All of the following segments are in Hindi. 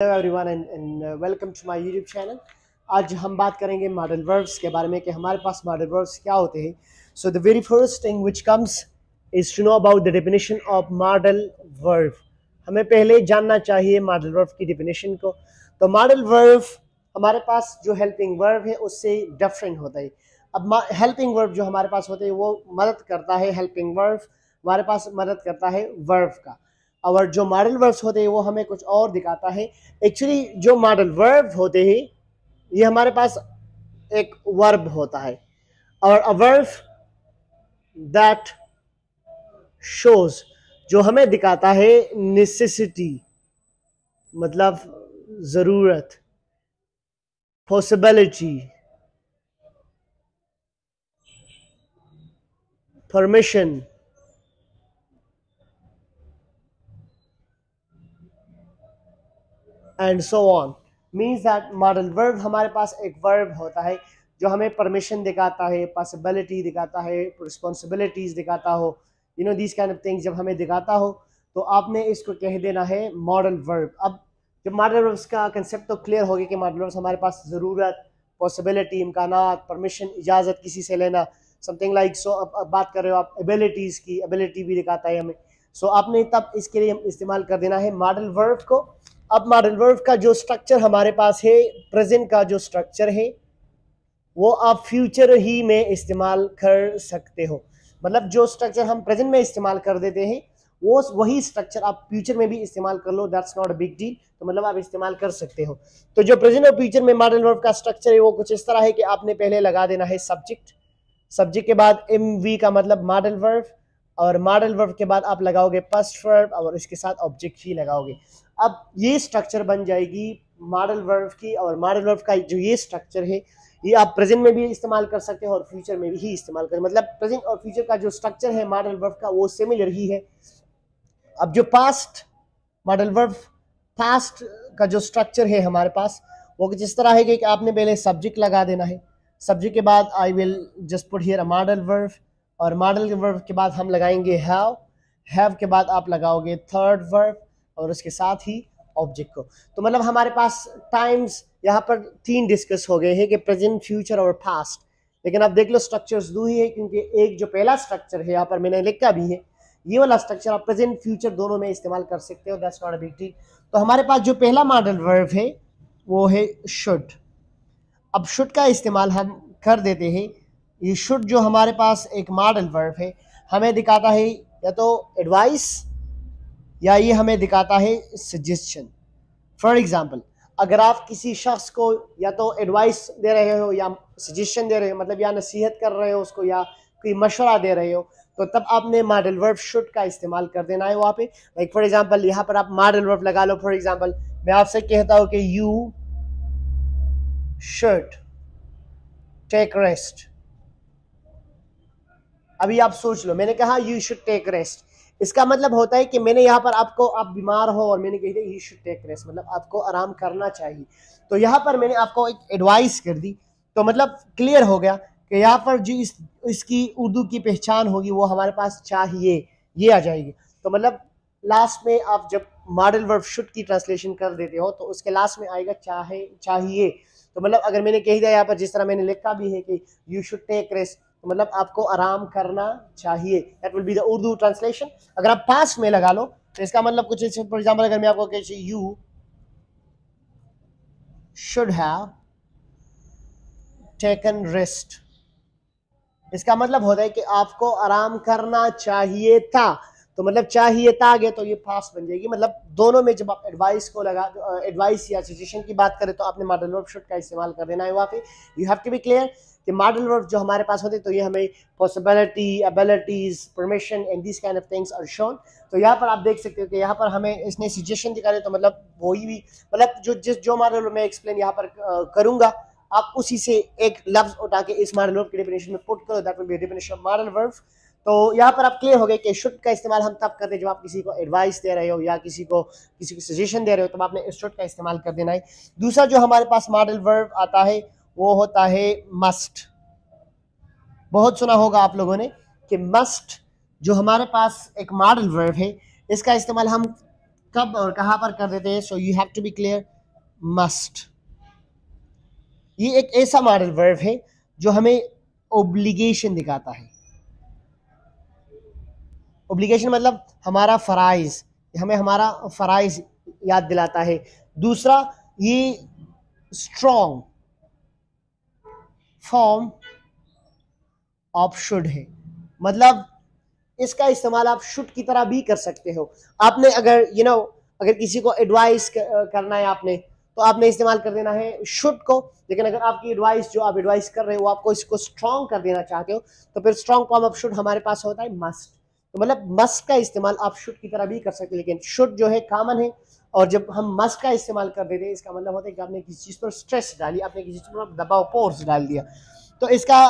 Hello everyone and welcome to my YouTube channel. आज हम बात करेंगे मॉडल वर्ब्स के बारे में कि हमारे पास मॉडल वर्ब्स क्या होते हैं। So the very first thing which comes is to know about the definition of modal verb. हमें पहले जानना चाहिए मॉडल वर्ब की डेफिनेशन को। तो मॉडल वर्ब हमारे पास जो हेल्पिंग वर्ब है उससे डिफरेंट होता है। अब हेल्पिंग वर्ब जो हमारे पास होते हैं वो मदद करता है, हेल्पिंग वर्ब हमारे पास मदद करता है वर्ब का, और जो मॉडल वर्ब्स होते हैं वो हमें कुछ और दिखाता है। एक्चुअली जो मॉडल वर्ब होते हैं ये हमारे पास एक वर्ब होता है, और अ वर्ब दैट शोज जो हमें दिखाता है नेसेसिटी, मतलब जरूरत, possibility, permission, and so on. Means that modal verb हमारे पास एक वर्ब होता है जो हमें परमिशन दिखाता है, पॉसिबिलिटी दिखाता है, रिस्पॉन्सिबिलिटीज दिखाता हो, you know these kind of things जब हमें दिखाता हो तो आपने इसको कह देना है मॉडल वर्ब। अब जब मॉडल वर्ब्स का कंसेप्ट तो क्लियर हो गया कि मॉडल वर्ब्स हमारे पास ज़रूरत, पॉसिबिलिटी, इम्कानात, परमिशन, इजाज़त किसी से लेना, समथिंग लाइक। सो अब बात कर रहे हो आप एबिलिटीज़ की, एबिलिटी भी दिखाता है हमें। सो आपने तब इसके लिए इस्तेमाल कर देना है मॉडल वर्ब को। अब मॉडल वर्ब का जो स्ट्रक्चर हमारे पास है, प्रेजेंट का जो स्ट्रक्चर है वो आप फ्यूचर ही में इस्तेमाल कर सकते हो। मतलब जो स्ट्रक्चर हम प्रेजेंट में इस्तेमाल कर देते हैं वो वही स्ट्रक्चर आप फ्यूचर में भी इस्तेमाल कर लो, that's not a big deal. तो मतलब आप इस्तेमाल कर सकते हो। तो जो प्रेजेंट और फ्यूचर में मॉडल वर्ब का स्ट्रक्चर है वो कुछ इस तरह है कि आपने पहले लगा देना है सब्जेक्ट, सब्जेक्ट के बाद एम वी का मतलब मॉडल वर्ब, और मॉडल वर्ब के बाद आप लगाओगे पास्ट वर्ब और इसके साथ ऑब्जेक्ट ही लगाओगे। अब ये स्ट्रक्चर बन जाएगी मॉडल वर्ब की, और मॉडल वर्ब का जो ये स्ट्रक्चर है ये आप प्रेजेंट में भी इस्तेमाल कर सकते हो और फ्यूचर में भी इस्तेमाल कर, मतलब प्रेजेंट और फ्यूचर का जो स्ट्रक्चर है मॉडल वर्ब का वो सिमिलर ही है। अब जो पास्ट मॉडल वर्ब, पास्ट का जो स्ट्रक्चर है हमारे पास वो जिस तरह है कि आपने पहले सब्जेक्ट लगा देना है, सब्जेक्ट के बाद I will just put here a modal verb, और मॉडल वर्ब के बाद हम लगाएंगे हैव के बाद आप लगाओगे थर्ड वर्ब और उसके साथ ही ऑब्जेक्ट को। तो मतलब हमारे पास टाइम्स यहाँ पर 3 डिस्कस हो गए हैं कि प्रेजेंट, फ्यूचर और पास्ट। लेकिन आप देख लो स्ट्रक्चर्स 2 ही है, क्योंकि एक जो पहला स्ट्रक्चर है यहाँ पर मैंने लिखा भी है, ये वाला स्ट्रक्चर आप प्रेजेंट फ्यूचर दोनों में इस्तेमाल कर सकते हो, that's not a big deal. तो हमारे पास जो पहला मॉडल वर्ब है वो है शुड। अब शुड का इस्तेमाल हम कर देते हैं। ये शुड जो हमारे पास एक मॉडल वर्ब है हमें दिखाता है या तो एडवाइस या ये हमें दिखाता है सजेशन। फॉर एग्जाम्पल, अगर आप किसी शख्स को या तो एडवाइस दे रहे हो या सजेशन दे रहे हो, मतलब या नसीहत कर रहे हो उसको या कोई मशवरा दे रहे हो, तो तब आपने मॉडल वर्ब शुड का इस्तेमाल कर देना है वहाँ पे। लाइक फॉर एग्जांपल यहाँ पर आप मॉडल वर्ब लगा लो। फॉर एग्जांपल मैं आपसे कहता हूँ कि यू शुड टेक रेस्ट। अभी आप सोच लो, मैंने कहा यू शुड टेक रेस्ट, इसका मतलब होता है कि मैंने यहाँ पर आपको, आप बीमार हो और मैंने कह दिया यू शुड टेक रेस्ट, मतलब आपको आराम करना चाहिए। तो यहाँ पर मैंने आपको एक एडवाइस कर दी, तो मतलब क्लियर हो गया कि यहाँ पर जो इसकी उर्दू की पहचान होगी वो हमारे पास चाहिए, ये आ जाएगी। तो मतलब लास्ट में आप जब मॉडल वर्ब शुड की ट्रांसलेशन कर देते हो तो उसके लास्ट में आएगा चाहे, चाहिए। तो मतलब अगर मैंने कह दिया यहाँ पर जिस तरह मैंने लिखा भी है कि यू शुड टेक रेस्ट, तो मतलब आपको आराम करना चाहिए, that will be the Urdu translation. अगर आप पास्ट में लगा लो तो इसका मतलब कुछ, फॉर एग्जांपल अगर मैं आपको कहूँ you should have taken rest, इसका मतलब होता है कि आपको आराम करना चाहिए था। तो मतलब चाहिए था गया तो ये पास्ट बन जाएगी। मतलब दोनों में जब आप एडवाइस को लगा, एडवाइस या सजेशन की बात करें तो आपने मॉडल वर्ब शुड का इस्तेमाल कर देना है वहाँ पे। You have to be clear कि मॉडल वर्ब जो हमारे पास होते हैं तो ये हमें possibility, abilities, permission and this kind of things are shown. तो यहाँ पर आप देख सकते हो कि यहाँ पर हमें इसने सजेशन दिखा रहे, तो मतलब वही भी, मतलब जो मॉडल मैं एक्सप्लेन यहाँ पर करूंगा आप उसी से एक लफ्ज उठा के इस मॉडल वर्ब की डेफिनेशन में पुट करो, that will be definition of modal verb. तो यहाँ पर आप क्लियर हो गए कि शुड का इस्तेमाल हम तब करते हैं जब आप किसी को एडवाइस दे रहे हो या किसी को सजेशन दे रहे हो, तब आपने इस शुड का इस्तेमाल कर देना है। दूसरा जो हमारे पास मॉडल वर्ब आता है वो होता है मस्ट। बहुत सुना होगा आप लोगों ने कि मस्ट जो हमारे पास एक मॉडल वर्ब है इसका इस्तेमाल हम कब और कहाँ पर कर देते हैं, so you have to be clear, must. ये एक ऐसा मॉडल वर्ब है जो हमें ओब्लिगेशन दिखाता है। ओब्लिगेशन मतलब हमारा फ़राइज़, हमें हमारा फ़राइज़ याद दिलाता है। दूसरा, ये स्ट्रॉन्ग फॉर्म ऑफ शुड है, मतलब इसका इस्तेमाल आप शुड की तरह भी कर सकते हो। आपने अगर अगर किसी को एडवाइस करना है आपने, तो आपने इस्तेमाल कर देना है शुड को। लेकिन अगर आपकी एडवाइस जो आप एडवाइस कर रहे हो आपको इसको स्ट्रॉन्ग कर देना चाहते हो, तो फिर स्ट्रॉन्ग फॉर्म ऑफ शुड हमारे पास होता है मस्ट। तो मतलब मस्ट का इस्तेमाल आप शुड की तरह भी कर सकते हैं, लेकिन शुड जो है कॉमन है। और जब हम मस्ट का इस्तेमाल कर देते हैं, इसका मतलब होता है कि आपने किसी चीज़ पर स्ट्रेस डाली, आपने किसी चीज़ पर दबाव, फोर्स डाल दिया। तो इसका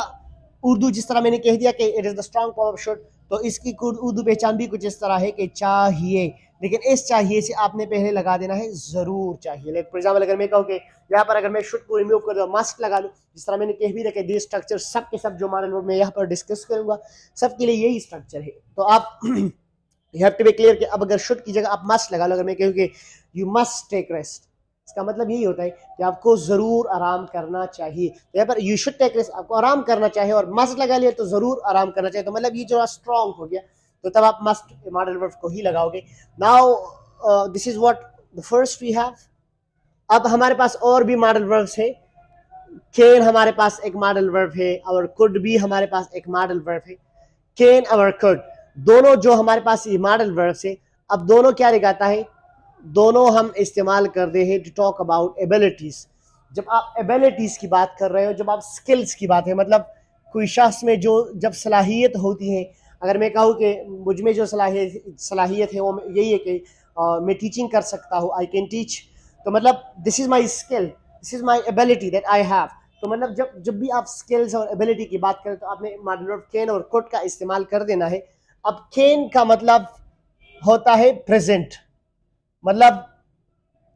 उर्दू जिस तरह मैंने कह दिया कि it is the strong form of should, तो इसकी उर्दू पहचान भी कुछ इस तरह है कि चाहिए। लेकिन इस चाहिए से आपने पहले लगा देना है ज़रूर चाहिए। लाइक फॉर एग्जाम्पल, अगर मैं कहूँ कि यहाँ पर अगर मैं शुड को रिमूव कर दूँ, मस्ट लगा लूँ, जिस तरह मैंने कह भी रखे दिस स्ट्रक्चर सब के सब जो मॉडल वर्ब मैं यहाँ पर डिस्कस करूँगा सबके लिए यही स्ट्रक्चर है। तो आप you have to be clear कि अब अगर शुड की जगह आप मस्ट लगा लो, अगर मैं कहूँ कि यू मस्ट टेक रेस्ट, इसका मतलब यही होता है कि आपको ज़रूर आराम करना चाहिए। यहाँ पर यू शुड टेक रेस्ट, आपको आराम करना चाहिए, और मस्ट लगा लिया तो ज़रूर आराम करना चाहिए। तो मतलब ये जो स्ट्रॉन्ग हो गया, तो तब आप मस्ट मॉडल वर्ब को ही लगाओगे। Now this is what the first we have. अब हमारे पास और भी मॉडल वर्ब्स है। कैन हमारे पास एक मॉडल वर्ब है, और कुड भी हमारे पास एक मॉडल वर्ब है। कैन और कुड दोनों जो हमारे पास ये मॉडल वर्ब्स है, अब दोनों क्या दिखाता है, दोनों हम इस्तेमाल करते हैं टू टॉक अबाउट एबिलिटीज। जब आप एबिलिटीज की बात कर रहे हो, जब आप स्किल्स की बात है, मतलब कोई शख्स में जो जब सलाहियत होती है, अगर मैं कहूँ कि मुझ में जो सलाहियत है वो यही है कि मैं टीचिंग कर सकता हूँ, आई कैन टीच, तो मतलब this is my skill, this is my ability that I have. तो मतलब जब जब भी आप स्किल्स और एबिलिटी की बात करें, तो आपने मॉडल वर्ब कैन और कुड का इस्तेमाल कर देना है। अब कैन का मतलब होता है प्रेजेंट, मतलब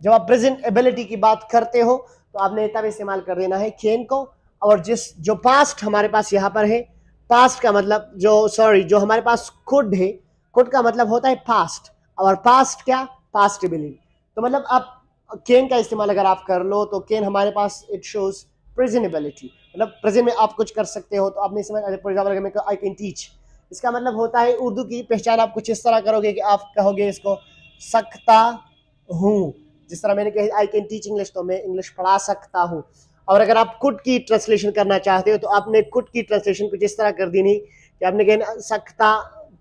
जब आप प्रेजेंट एबिलिटी की बात करते हो तो आपने तब इस्तेमाल कर देना है कैन को। और जो पास्ट हमारे पास यहाँ पर है, पास्ट का मतलब जो हमारे पास कुड है, कुड का मतलब होता है पास्ट, और पास्ट क्या, पास्ट एबिलिटी। तो मतलब आप कैन का इस्तेमाल अगर आप कर लो, तो कैन हमारे पास इट शोज प्रेजेंट एबिलिटी, मतलब प्रेजेंट में आप कुछ कर सकते हो। तो आपने इसमें फॉर एग्जाम्पल अगर मैं आई कैन टीच, इसका मतलब होता है, उर्दू की पहचान आप कुछ इस तरह करोगे कि आप कहोगे इसको सकता हूँ। जिस तरह मैंने कहा आई कैन टीच इंग्लिश, तो मैं इंग्लिश पढ़ा सकता हूँ। और अगर आप कुड की ट्रांसलेशन करना चाहते हो, तो आपने कुड की ट्रांसलेशन कुछ इस तरह कर देनी कि आपने कहना सकता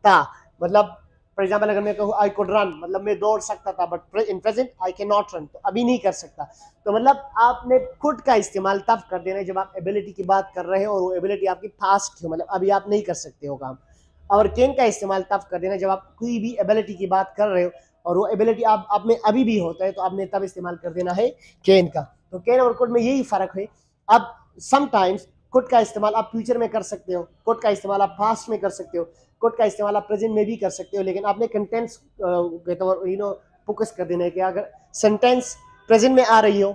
था, मतलब फॉर एग्जाम्पल अगर मैं कहूँ आई कुड रन, मतलब मैं दौड़ सकता था, but in present I can not run, तो अभी नहीं कर सकता। तो मतलब आपने कुड का इस्तेमाल तब कर देना है जब आप एबिलिटी की बात कर रहे हो और वो एबिलिटी आपकी पास्ट हो, मतलब अभी आप नहीं कर सकते हो काम। और कैन का इस्तेमाल तब कर देना जब आप कोई भी एबिलिटी की बात कर रहे हो और वो एबिलिटी आप में अभी भी होता है, तो आपने तब इस्तेमाल कर देना है कैन का। तो कैन और कुड में यही फर्क है। अब समटाइम्स कुड का इस्तेमाल आप फ्यूचर में कर सकते हो, कुड का इस्तेमाल आप पास्ट में कर सकते हो, कुड का इस्तेमाल आप प्रेजेंट में भी कर सकते हो, लेकिन आपने कंटेंट्स फोकस कर देना है कि अगर सेंटेंस प्रेजेंट में आ रही हो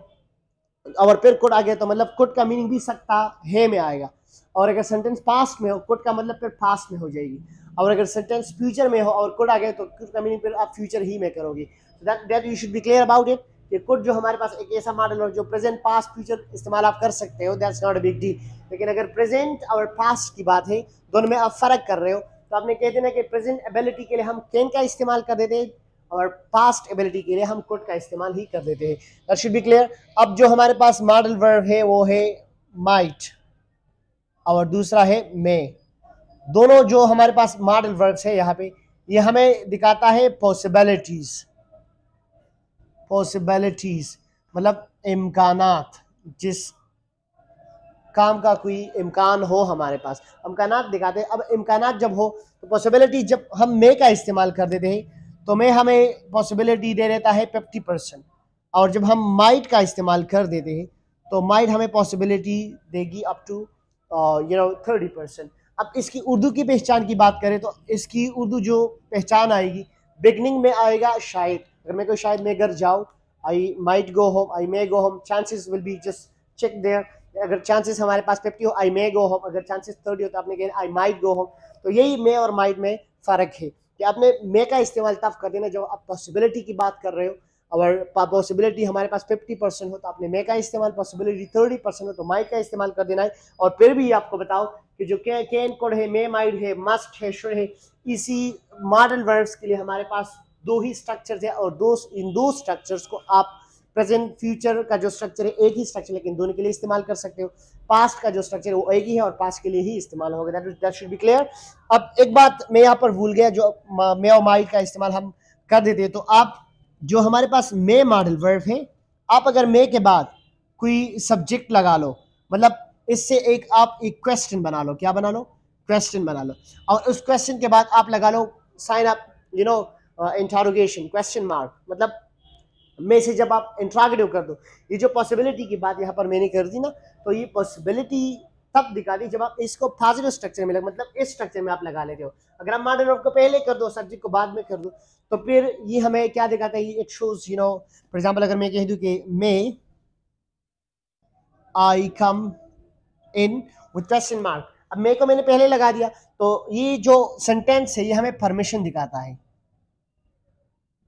और फिर कुड आ गया, तो मतलब कुड का मीनिंग भी सकता है में आएगा। और अगर सेंटेंस पास्ट में हो, कुड का मतलब फिर पास्ट में हो जाएगी। और अगर सेंटेंस फ्यूचर में हो और कुड आ गया, तो कुड का मीनिंग फिर आप फ्यूचर ही में करोगे। That you should be clear about it कि कुड जो हमारे पास एक ऐसा मॉडल है जो प्रेजेंट पास्ट फ्यूचर इस्तेमाल आप कर सकते हो, that's not a big deal. लेकिन अगर प्रेजेंट और पास्ट की बात है, दोनों में आप फर्क कर रहे हो, तो आपने कह देना कि प्रेजेंट एबिलिटी के लिए हम कैन का इस्तेमाल कर देते हैं और पास्ट एबिलिटी के लिए हम कुड का इस्तेमाल ही कर देते हैं। That should be clear. अब जो हमारे पास मॉडल वर्ब है वो है माइट और दूसरा है मे। दोनों जो हमारे पास मॉडल वर्ब्स है यहाँ पे, ये हमें दिखाता है पॉसिबिलिटीज। पॉसिबिलिटीज मतलब इम्कानात, जिस काम का कोई इम्कान हो हमारे पास, इम्कानात दिखाते हैं। अब इम्कानात जब हो, तो पॉसिबिलिटी जब हम मे का इस्तेमाल कर देते हैं, तो मे हमें पॉसिबिलिटी दे देता है 50%, और जब हम माइट का इस्तेमाल कर देते हैं, तो माइट हमें पॉसिबिलिटी देगी अप टू 30%। अब इसकी उर्दू की पहचान की बात करें, तो इसकी उर्दू जो पहचान आएगी, बिगनिंग में आएगा शायद। अगर मैं कोई शायद मैं घर जाऊँ, I might go home, I may go home, chances will be just check there. अगर चांसेस हमारे पास 50 हो, आई मे गो होम, अगर चांसेस 30 हो तो आपने कहा आई माइट गो होम। तो यही मे और माइट में फ़र्क है। कि आपने मे का इस्तेमाल तब कर देना जब आप पॉसिबिलिटी की बात कर रहे हो, और पॉसिबिलिटी हमारे पास 50% हो तो आपने मे का इस्तेमाल, पॉसिबिलिटी 30% हो तो माइट का इस्तेमाल कर देना है। और फिर भी आपको बताओ कि जो कैन कोड है, मे माइट है, मस्ट है, शुड है, इसी मॉडल वर्ब्स के लिए हमारे पास दो ही स्ट्रक्चर्स है, और इन दो स्ट्रक्चर्स को आप प्रेजेंट फ्यूचर का जो स्ट्रक्चर है एक ही स्ट्रक्चर लेकिन दोनों के लिए इस्तेमाल कर सकते हो। पास्ट का जो स्ट्रक्चर है वो एक ही है और पास्ट के लिए ही इस्तेमाल होगा। That should be clear. अब एक बात मैं यहाँ पर भूल गया, जो मे और माइट का इस्तेमाल हम कर देते हैं, तो आप जो हमारे पास मे मॉडल वर्ब है, आप अगर मे के बाद कोई सब्जेक्ट लगा लो, मतलब इससे आप एक क्वेश्चन बना लो। क्या बना लो? क्वेश्चन बना लो। और उस क्वेश्चन के बाद आप लगा लो sign up, interrogation, question mark, मतलब में से जब आप इंट्रागेटिव कर दो, ये जो पॉसिबिलिटी की बात यहाँ पर मैंने कर दी ना, तो ये पॉसिबिलिटी तब दिखा दी जब आप इसको पॉजिटिव स्ट्रक्चर में मतलब इस स्ट्रक्चर में आप लगा लेते हो। अगर आप मॉडल वर्ब को पहले कर दो, सब्जेक्ट को बाद में कर दो, तो फिर ये हमें क्या दिखाता है? इट शोज फॉर एग्जांपल अगर मैं कह दूं कि मे I come in with question mark, अब मे को मैंने पहले लगा दिया, तो ये जो सेंटेंस है ये हमें परमिशन दिखाता है।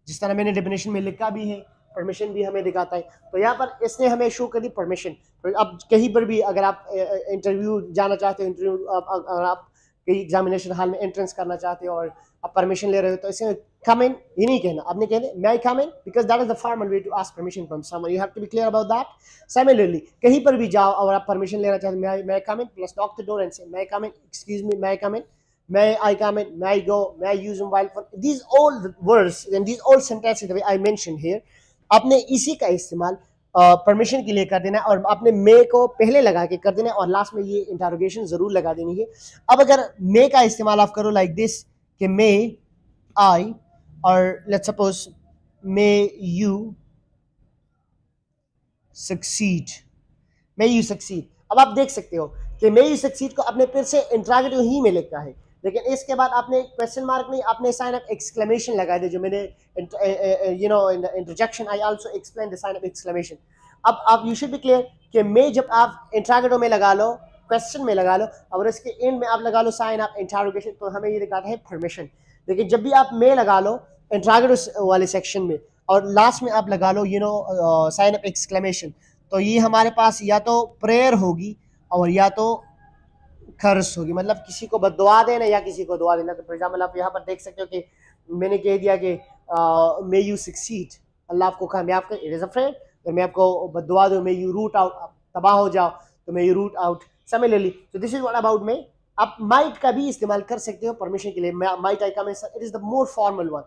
जिस तरह मैंने डेफिनेशन में लिखा भी है, परमिशन भी हमें दिखाता है। तो यहाँ पर इसने हमें शो कर दी परमिशन। तो अब कहीं पर भी अगर आप इंटरव्यू जाना चाहते हो, अगर आप कहीं एग्जामिनेशन हॉल में एंट्रेंस करना चाहते हो और आप परमिशन ले रहे हो, तो इसमें कम इन ये नहीं कहना, आपने कहना may I come in, because that is the formal way to ask permission from someone. You have to be clear about that. Similarly कहीं पर भी जाओ और आप परमिशन लेना चाहते हो, may I come in, plus knock the door and say may I come in, excuse me, may I come in, may I come in, may I go, may I use mobile phone, these all words and these all sentences the way I mentioned here, आपने इसी का इस्तेमाल परमिशन के लिए कर देना है, और आपने मे को पहले लगा के कर देना है और लास्ट में ये इंटरोगेशन जरूर लगा देनी है। अब अगर मे का इस्तेमाल आप करो लाइक दिस कि मे आई, और let's suppose may you succeed, may you succeed. अब आप देख सकते हो कि मे यू सक्सीड को आपने फिर से इंट्रोगेटिव ही में लिखा है, लेकिन इसके बाद आपने क्वेश्चन मार्क नहीं, आपने साइन ऑफ एक्सक्लेमेशन लगाए थे, जो मैंने in the introduction I also explain the sign of exclamation. अब आप यू शुड बी क्लियर कि मे जब आप इंट्रोगेटिव में लगा लो, क्वेश्चन में लगा लो, और इसके एंड में आप लगा लो साइन ऑफ इंट्रोगेशन, तो हमें ये दिखाता है परमिशन। लेकिन जब भी आप मे लगा लो इंट्रोगेटिव वाले सेक्शन में और लास्ट में आप लगा लो साइन ऑफ एक्सक्लेमेशन, तो ये हमारे पास या तो प्रेयर होगी और या तो कर्स होगी, मतलब किसी को बददुआ देना या किसी को दुआ देना। तो फॉर एग्जाम्पल आप यहाँ पर देख सकते हो कि मैंने कह दिया कि मे यू सक्सीड, अल्लाह आपको कामयाब करे, इट इज अ फ्रेंड। अगर मैं आपको बददुआ दूं, मे यू रूट आउट, आप तबाह हो जाओ, तो may you root out. Similarly तो this is what about may. आप माइट का भी इस्तेमाल कर सकते हो परमिशन के लिए, might I come in sir, it is the more formal one.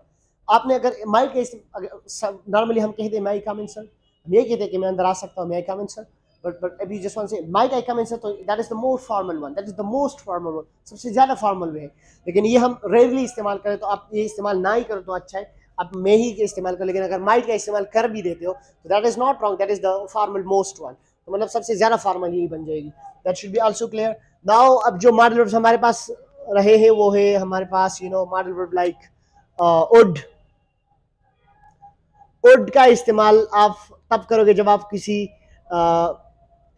आपने अगर माइट का नॉर्मली हम कहते हैं मे आई कम इन सर, हम ये कहते हैं कि मैं अंदर आ सकता हूँ, मे I come in sir, but if you just want to say might I come in sir, तो that is the more formal one, that is the most formal one, सबसे ज़्यादा फॉर्मल वे है। लेकिन ये हम रेयरली इस्तेमाल करें, तो आप ये इस्तेमाल ना ही करो तो अच्छा है, आप मे ही के इस्तेमाल करो। लेकिन अगर माइट का इस्तेमाल कर भी देते हो तो that is not wrong, that is the formal most one, तो मतलब सबसे ज़्यादा फॉर्मल यही बन जाएगी। That should be also clear. Now अब जो मॉडल वर्ब्स हमारे पास रहे हैं वो है हमारे पास model verb like would. Would का इस्तेमाल आप तब करोगे जब आप किसी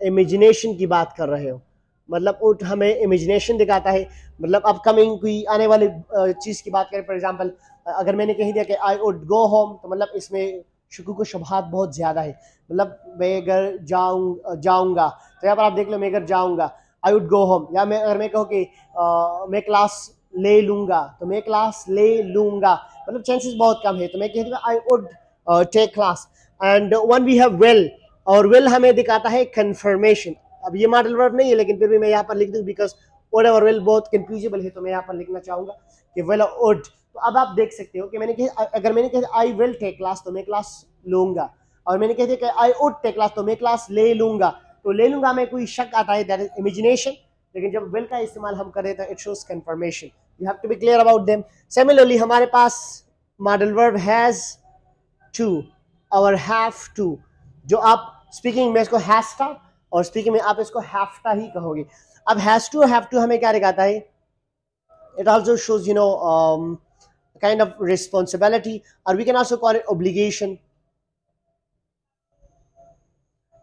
इमेजिनेशन की बात कर रहे हो, मतलब उट हमें इमेजिनेशन दिखाता है, मतलब अपकमिंग कोई आने वाली चीज़ की बात करें। फॉर एग्जांपल अगर मैंने कह दिया कि आई वुड गो होम, तो मतलब इसमें शुकूक व शुबहात बहुत ज़्यादा है, मतलब मैं घर जाऊँगा, तो यहाँ पर आप देख लो मैं घर जाऊँगा, आई वुड गो होम। या अगर मैं कहूँ कि मैं क्लास ले लूँगा, तो मैं क्लास ले लूँगा, मतलब चांसेस बहुत कम है, तो मैं कह दूँगा I would take class. And one we have will, और विल हमें दिखाता है कंफर्मेशन। अब ये मॉडल वर्ब नहीं है, लेकिन फिर भी मैं यहाँ पर लिख दूँ बिकॉज व्हाटएवर विल बहुत कंफ्यूजेबल है, तो मैं यहाँ पर लिखना चाहूँगा कि विल वुड। तो अब आप देख सकते हो कि अगर मैंने कहा आई विल टेक क्लास, तो मैं क्लास लूँगा, और मैंने कह दिया कि आई वुड टेक क्लास, तो मैं क्लास ले लूँगा। तो ले लूँगा में कोई शक आता है, दैट इज इमेजिनेशन, लेकिन जब विल का इस्तेमाल हम करें तो it shows confirmation. You have to be clear about them. Similarly हमारे पास मॉडल वर्ब हैज़ टू और हैव टू, जो आप स्पीकिंग में इसको हैस्टा और स्पीकिंग में आप इसको हैफ्टा ही कहोगे। अब हैज टू हैव टू हमें क्या दिखाता है? It also shows kind of responsibility, और we can also call it obligation.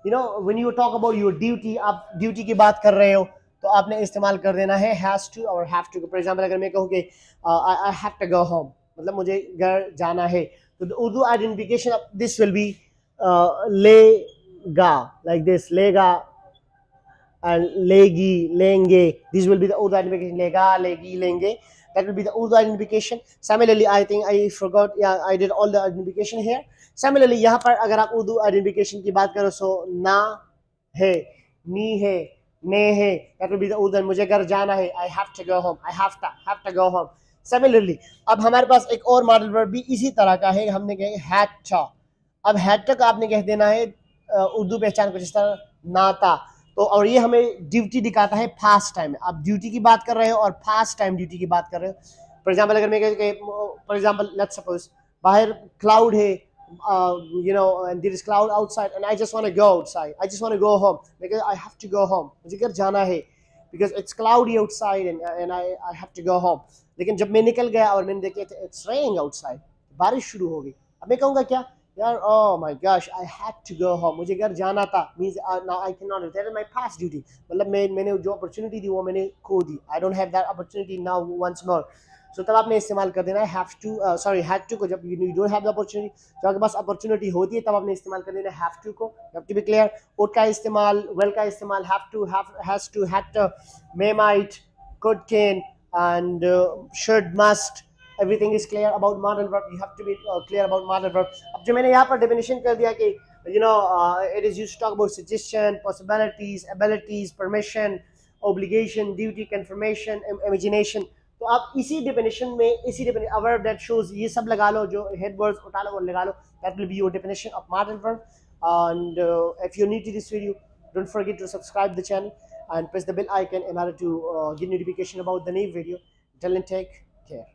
When you talk about your duty, आप ड्यूटी की बात कर रहे हो, तो आपने इस्तेमाल कर देना है हैज़ टू और हैव टू। फॉर एग्जांपल अगर मैं कहूँ कि I have to go home, मतलब मुझे घर जाना है, तो Urdu identification this will be लेगा, लाइक दिस, लेगा and legi, lenge. These will be the Urdu identification. Lega, legi, lenge. That will be the Urdu identification. Similarly, I think I forgot. Yeah, I did all the identification here. Similarly, यहाँ पर अगर आप उर्दू identification की बात करो, so ना है, नी है, ने है. That will be the Urdu. मुझे घर जाना है. I have to go home. I have to go home. Similarly, अब हमारे पास एक और मॉडल वर्ब भी इसी तरह का है. हमने कहा had to. अब had to का आपने कह देना है उर्दू पहचान को जिस तरह नाता. तो और ये हमें ड्यूटी दिखाता है फास्ट टाइम में. आप ड्यूटी की बात कर रहे हो और फास्ट टाइम ड्यूटी की बात कर रहे हो. फॉर एग्जांपल अगर मैं फॉर एग्जांपल लेट्स सपोज बाहर क्लाउड है, you know, and there is cloud outside and I just want to go outside, I just want to go home, because I have to go home, मुझे घर जाना है because it's cloudy outside and I have to go home. लेकिन जब मैं निकल गया और मैंने देखा it's raining outside, बारिश शुरू हो गई, अब मैं कहूँगा क्या यार, oh my gosh, I had to go home, मुझे घर जाना था, means now I cannot, that is my past duty, मतलब मैंने जो अपॉर्चुनिटी थी वो मैंने खो दी, I don't have that opportunity now once more. So तब आपने इस्तेमाल कर देना है have to, sorry had to को, जब you don't have the opportunity, जब आपके पास अपॉर्चुनिटी होती है तब आपने इस्तेमाल कर देना है have to को. You have to be clear. would का इस्तेमाल, will का इस्तेमाल, have to, has to, had to, may, might, could, can and should, must. Everything is clear about modal verb. You have to be clear about modal verb. अब जो मैंने यहाँ पर definition कर दिया कि it is used to talk about suggestion, possibilities, abilities, permission, obligation, duty, confirmation, imagination. तो आप इसी definition में a verb that shows ये सब लगा लो, जो head words उठा लो वो लगा लो. That will be your definition of modal verb. And if you're new to this video, don't forget to subscribe the channel and press the bell icon in order to get notification about the new video. Till then, take care.